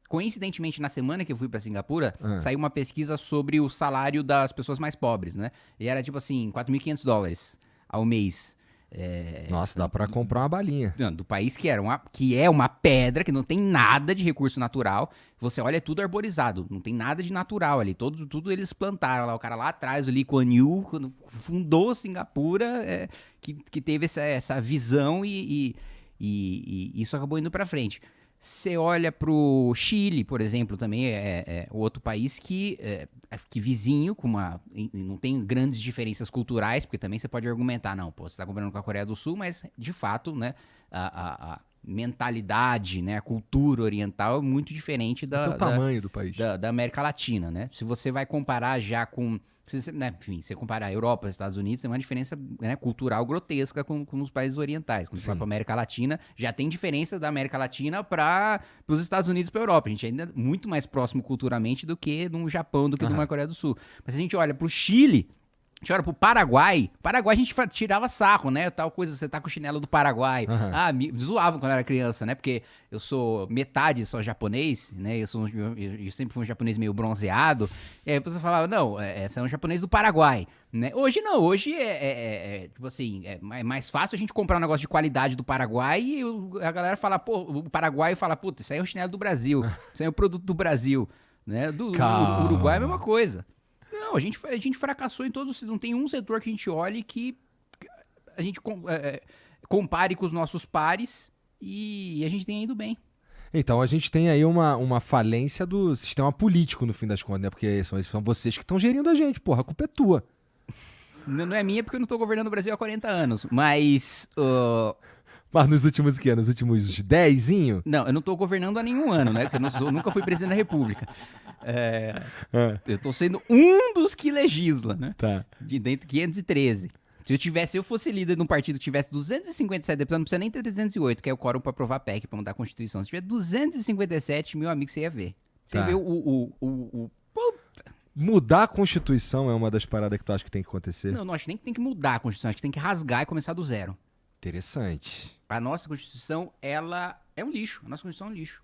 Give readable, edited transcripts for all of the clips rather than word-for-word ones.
Coincidentemente, na semana que eu fui pra Singapura, saiu uma pesquisa sobre o salário das pessoas mais pobres, né? E era tipo assim, $4.500 ao mês. Nossa, dá pra comprar uma balinha. Do país que é uma pedra, que não tem nada de recurso natural. Você olha, é tudo arborizado, não tem nada de natural ali. Tudo eles plantaram lá. O cara lá atrás, o Lee Kuan Yew, quando fundou Singapura, que teve essa visão e isso acabou indo pra frente. Você olha pro Chile, por exemplo, também é outro país que vizinho, não tem grandes diferenças culturais, porque também você pode argumentar, não, pô, você está comparando com a Coreia do Sul, mas de fato, né, a mentalidade, né, a cultura oriental é muito diferente o tamanho do país. Da América Latina, né? Se você vai comparar já com... Enfim, você comparar a Europa e os Estados Unidos, tem uma diferença, né, cultural grotesca com os países orientais. Quando você vai para a América Latina, já tem diferença da América Latina para os Estados Unidos e para a Europa. A gente ainda é muito mais próximo culturalmente do que no Japão, do que numa Coreia do Sul. Mas se a gente olha para o Chile, a gente olha pro Paraguai a gente tirava sarro, né? Tal coisa, você tá com o chinelo do Paraguai. Me zoavam quando eu era criança, né? Porque eu sou sou japonês, né? Eu sempre fui um japonês meio bronzeado. E aí a pessoa falava, não, você é um japonês do Paraguai, né? Hoje não, hoje tipo assim, é mais fácil a gente comprar um negócio de qualidade do Paraguai e a galera fala, pô, o Paraguai fala, puta, isso aí é o chinelo do Brasil, isso aí é o produto do Brasil, né? Do Uruguai é a mesma coisa. Não, a gente fracassou em todos. Não tem um setor que a gente olhe que a gente compare com os nossos pares e a gente tem ido bem. Então a gente tem aí uma falência do sistema político, no fim das contas, né? Porque são vocês que estão gerindo a gente, porra, a culpa é tua. Não é minha porque eu não tô governando o Brasil há 40 anos, mas... Mas nos últimos o quê? Nos últimos 10? Não, eu não tô governando há nenhum ano, né? Porque eu nunca fui presidente da República. Eu tô sendo um dos que legisla, né? Tá. De dentro de 513. Se eu fosse líder de um partido que tivesse 257 deputados, não precisa nem ter 308, que é o quórum pra aprovar a PEC, pra mudar a Constituição. Se tiver 257, meu amigo, você ia ver. Você vê Puta. Mudar a Constituição é uma das paradas que tu acha que tem que acontecer? Não, acho nem que tem que mudar a Constituição, acho que tem que rasgar e começar do zero. Interessante. A nossa Constituição, ela é um lixo. A nossa Constituição é um lixo.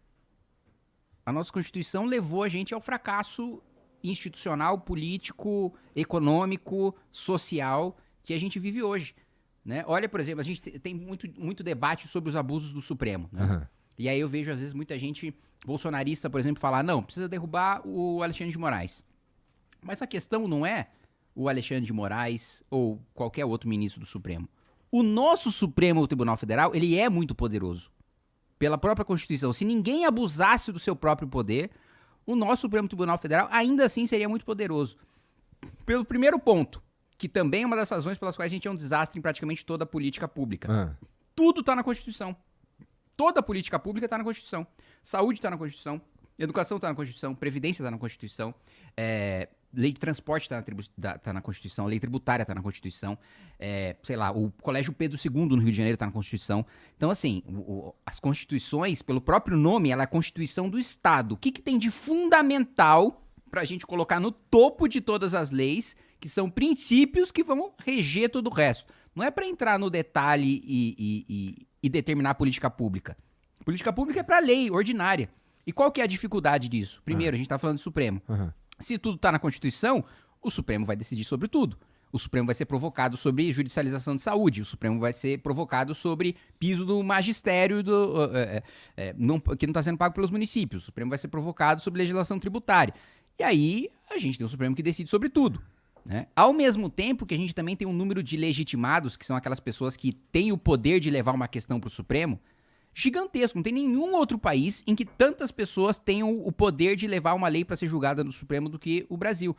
A nossa Constituição levou a gente ao fracasso institucional, político, econômico, social que a gente vive hoje, né? Olha, por exemplo, a gente tem muito debate sobre os abusos do Supremo, né? E aí eu vejo, às vezes, muita gente bolsonarista, por exemplo, falar, não, precisa derrubar o Alexandre de Moraes. Mas a questão não é o Alexandre de Moraes ou qualquer outro ministro do Supremo. O nosso Supremo Tribunal Federal, ele é muito poderoso. Pela própria Constituição. Se ninguém abusasse do seu próprio poder, o nosso Supremo Tribunal Federal ainda assim seria muito poderoso. Pelo primeiro ponto, que também é uma das razões pelas quais a gente é um desastre em praticamente toda a política pública. Tudo está na Constituição. Toda a política pública está na Constituição. Saúde está na Constituição. Educação está na Constituição. Previdência está na Constituição. Lei de transporte tá na Constituição, lei tributária está na Constituição, sei lá, o Colégio Pedro II no Rio de Janeiro está na Constituição. Então, assim, as constituições, pelo próprio nome, ela é a Constituição do Estado. O que tem de fundamental para a gente colocar no topo de todas as leis, que são princípios que vão reger todo o resto? Não é para entrar no detalhe e determinar a política pública. A política pública é para lei ordinária. E qual que é a dificuldade disso? Primeiro, a gente está falando do Supremo. Se tudo está na Constituição, o Supremo vai decidir sobre tudo. O Supremo vai ser provocado sobre judicialização de saúde. O Supremo vai ser provocado sobre piso do magistério que não está sendo pago pelos municípios. O Supremo vai ser provocado sobre legislação tributária. E aí, a gente tem um Supremo que decide sobre tudo, né? Ao mesmo tempo que a gente também tem um número de legitimados, que são aquelas pessoas que têm o poder de levar uma questão para o Supremo, gigantesco. Não tem nenhum outro país em que tantas pessoas tenham o poder de levar uma lei para ser julgada no Supremo do que o Brasil.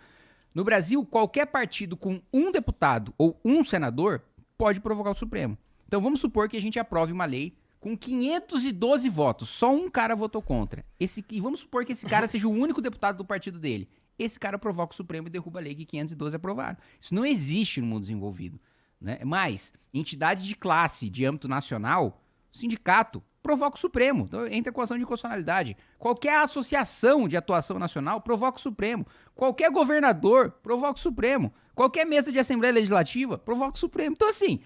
No Brasil, qualquer partido com um deputado ou um senador pode provocar o Supremo. Então vamos supor que a gente aprove uma lei com 512 votos. Só um cara votou contra. E vamos supor que esse cara seja o único deputado do partido dele. Esse cara provoca o Supremo e derruba a lei que 512 aprovaram. Isso não existe no mundo desenvolvido, né? Mas, entidade de classe de âmbito nacional... Sindicato provoca o Supremo, então entra com ação de inconstitucionalidade. Qualquer associação de atuação nacional provoca o Supremo. Qualquer governador provoca o Supremo. Qualquer mesa de Assembleia Legislativa provoca o Supremo. Então, assim,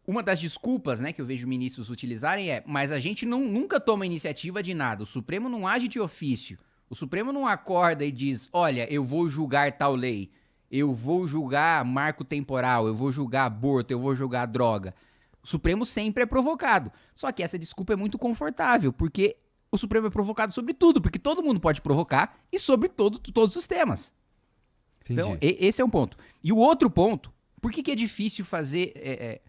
uma das desculpas, né, que eu vejo ministros utilizarem mas a gente nunca toma iniciativa de nada. O Supremo não age de ofício. O Supremo não acorda e diz, olha, eu vou julgar tal lei. Eu vou julgar marco temporal, eu vou julgar aborto, eu vou julgar droga. O Supremo sempre é provocado. Só que essa desculpa é muito confortável, porque o Supremo é provocado sobre tudo, porque todo mundo pode provocar e sobre todos os temas. Entendi. Então, esse é um ponto. E o outro ponto, por que é difícil fazer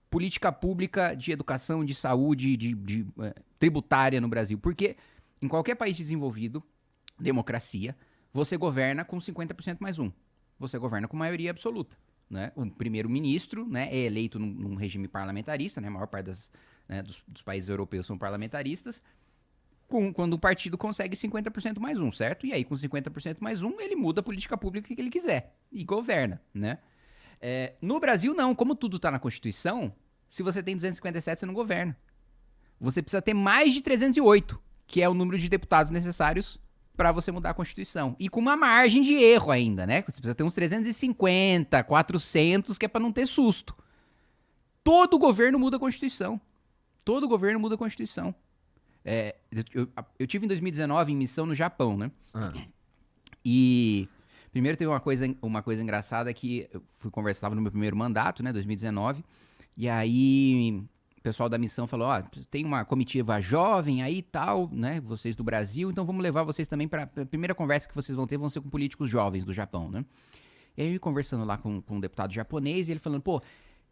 política pública de educação, de saúde, tributária no Brasil? Porque em qualquer país desenvolvido, democracia, você governa com 50% mais um. Você governa com maioria absoluta. Né? O primeiro-ministro, né, é eleito num regime parlamentarista, né? A maior parte dos países europeus são parlamentaristas, quando um partido consegue 50% mais um, certo? E aí, com 50% mais um, ele muda a política pública que ele quiser e governa, né? No Brasil, não. Como tudo está na Constituição, se você tem 257, você não governa. Você precisa ter mais de 308, que é o número de deputados necessários para você mudar a Constituição. E com uma margem de erro ainda, né? Você precisa ter uns 350, 400, que é para não ter susto. Todo governo muda a Constituição. Todo governo muda a Constituição. Eu tive em 2019 em missão no Japão, né? E primeiro teve uma coisa engraçada que eu estava no meu primeiro mandato, né? 2019. E aí o pessoal da missão falou, tem uma comitiva jovem aí e tal, né? Vocês do Brasil, então vamos levar vocês também para a primeira conversa que vocês vão ter vão ser com políticos jovens do Japão, né? E aí eu conversando lá com um deputado japonês e ele falando,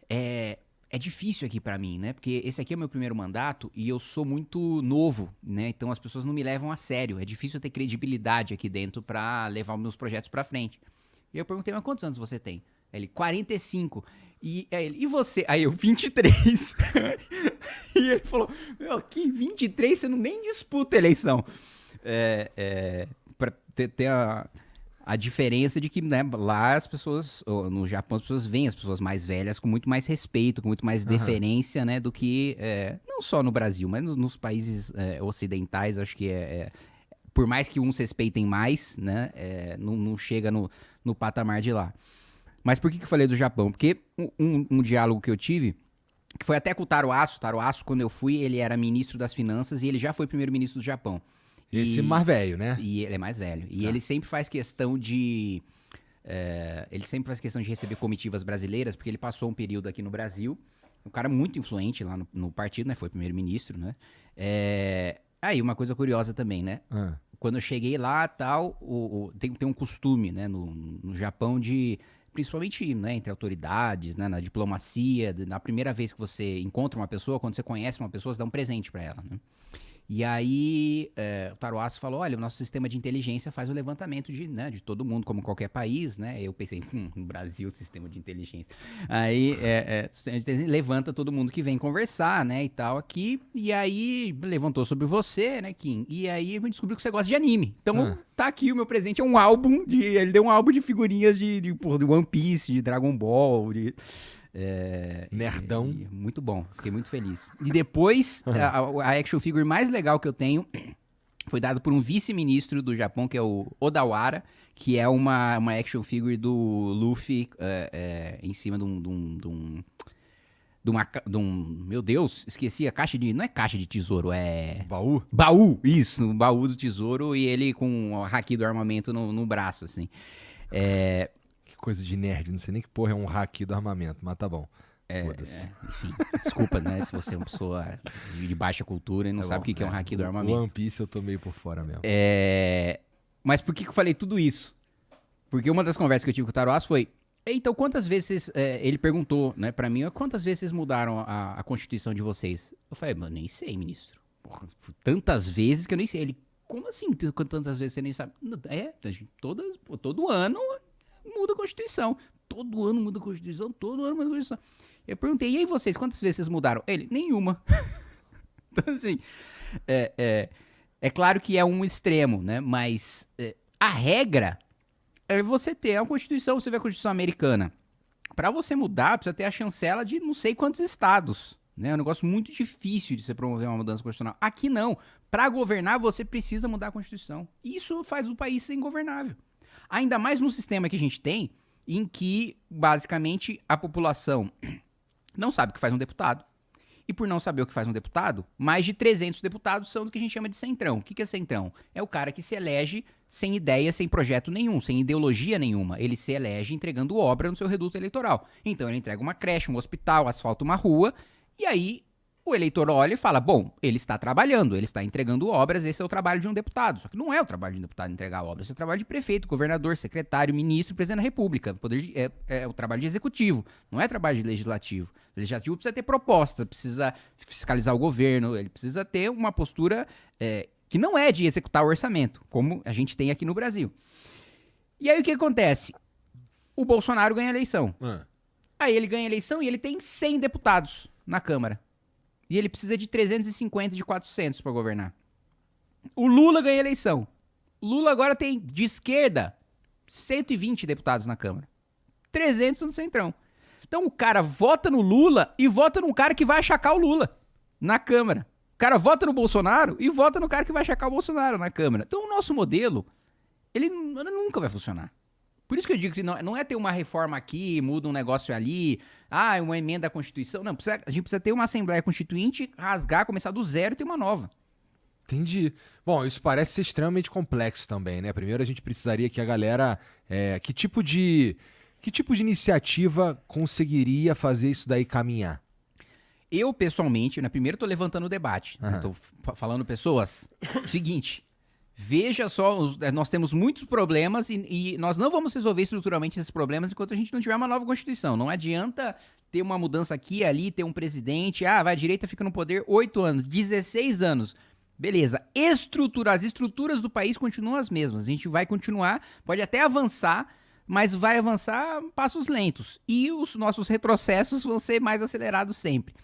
é difícil aqui pra mim, né? Porque esse aqui é o meu primeiro mandato e eu sou muito novo, né? Então as pessoas não me levam a sério. É difícil eu ter credibilidade aqui dentro pra levar os meus projetos pra frente. E eu perguntei, mas quantos anos você tem? Ele, 45. E você? Aí eu, 23. E ele falou, que 23? Você não nem disputa a eleição. Pra ter a diferença de que, né, lá as pessoas, no Japão, as pessoas veem as pessoas mais velhas com muito mais respeito, com muito mais deferência, né, do que, não só no Brasil, mas nos países ocidentais, acho que por mais que uns respeitem mais, né, não chega no patamar de lá. Mas por que eu falei do Japão? Porque um diálogo que eu tive, que foi até com o Taro Aso, quando eu fui, ele era ministro das Finanças e ele já foi primeiro-ministro do Japão. Esse mais velho, né? E ele é mais velho. E ele sempre faz questão de... receber comitivas brasileiras, porque ele passou um período aqui no Brasil. Um cara muito influente lá no partido, né? Foi primeiro-ministro, né? Aí, uma coisa curiosa também, né? Quando eu cheguei lá, tal, tem um costume, né? No Japão de... Principalmente, né, entre autoridades, né, na diplomacia, na primeira vez que você encontra uma pessoa, quando você conhece uma pessoa, você dá um presente pra ela, né? E aí, o Taro Aso falou, olha, o nosso sistema de inteligência faz o levantamento de todo mundo, como qualquer país, né? Eu pensei, no Brasil, sistema de inteligência. Aí, o sistema de inteligência levanta todo mundo que vem conversar, né, e tal, aqui. E aí, levantou sobre você, né, Kim? E aí, eu descobri que você gosta de anime. Então, tá aqui, o meu presente é um álbum ele deu um álbum de figurinhas de One Piece, de Dragon Ball, nerdão. Muito bom, fiquei muito feliz. E depois, a action figure mais legal que eu tenho foi dada por um vice-ministro do Japão, que é o Odawara, que é uma action figure do Luffy em cima de um... Meu Deus, esqueci a caixa de... Não é caixa de tesouro, é... Baú? Baú, isso, um baú do tesouro e ele com o haki do armamento no braço, assim. Coisa de nerd, não sei nem que porra é um hack do armamento, mas tá bom. Foda-se. Enfim, desculpa, né, se você é uma pessoa de baixa cultura e não sabe o que é um hack do armamento. One Piece eu tô meio por fora mesmo. Mas por que eu falei tudo isso? Porque uma das conversas que eu tive com o Taro Aso foi, então quantas vezes, ele perguntou, né, pra mim, quantas vezes vocês mudaram a Constituição de vocês? Eu falei, mano, nem sei, ministro. Porra, tantas vezes que eu nem sei. Ele, como assim tantas vezes você nem sabe? Todo ano... muda a Constituição. Todo ano muda a Constituição, todo ano muda a Constituição. Eu perguntei, e aí vocês, quantas vezes vocês mudaram? Ele, nenhuma. Então, assim, é claro que é um extremo, né? Mas a regra é você ter a Constituição, você vê a Constituição americana. Para você mudar, precisa ter a chancela de não sei quantos estados. Né? É um negócio muito difícil de você promover uma mudança constitucional. Aqui não. Para governar, você precisa mudar a Constituição. Isso faz o país ser ingovernável. Ainda mais no sistema que a gente tem, em que, basicamente, a população não sabe o que faz um deputado. E por não saber o que faz um deputado, mais de 300 deputados são do que a gente chama de centrão. O que é centrão? É o cara que se elege sem ideia, sem projeto nenhum, sem ideologia nenhuma. Ele se elege entregando obra no seu reduto eleitoral. Então ele entrega uma creche, um hospital, asfalta uma rua, e aí o eleitor olha e fala, bom, ele está trabalhando, ele está entregando obras, esse é o trabalho de um deputado. Só que não é o trabalho de um deputado entregar obras, esse é o trabalho de prefeito, governador, secretário, ministro, presidente da república. É o trabalho de executivo, não é trabalho de legislativo. O legislativo precisa ter proposta, precisa fiscalizar o governo, ele precisa ter uma postura que não é de executar o orçamento, como a gente tem aqui no Brasil. E aí o que acontece? O Bolsonaro ganha a eleição. Aí ele ganha a eleição e ele tem 100 deputados na Câmara. E ele precisa de 350 de 400 para governar. O Lula ganha a eleição. O Lula agora tem, de esquerda, 120 deputados na Câmara. 300 no Centrão. Então o cara vota no Lula e vota num cara que vai achacar o Lula na Câmara. O cara vota no Bolsonaro e vota no cara que vai achacar o Bolsonaro na Câmara. Então o nosso modelo, ele nunca vai funcionar. Por isso que eu digo que não é ter uma reforma aqui, muda um negócio ali, uma emenda à Constituição. Não, a gente precisa ter uma Assembleia Constituinte, rasgar, começar do zero e ter uma nova. Entendi. Bom, isso parece ser extremamente complexo também, né? Primeiro a gente precisaria que a galera... Que tipo de iniciativa conseguiria fazer isso daí caminhar? Eu, pessoalmente, primeiro tô levantando o debate. Uhum. Tô falando, pessoas, seguinte... Veja só, nós temos muitos problemas e nós não vamos resolver estruturalmente esses problemas enquanto a gente não tiver uma nova Constituição. Não adianta ter uma mudança aqui e ali, ter um presidente, a direita fica no poder 8 anos, 16 anos. Beleza, as estruturas do país continuam as mesmas. A gente vai continuar, pode até avançar, mas vai avançar a passos lentos. E os nossos retrocessos vão ser mais acelerados sempre.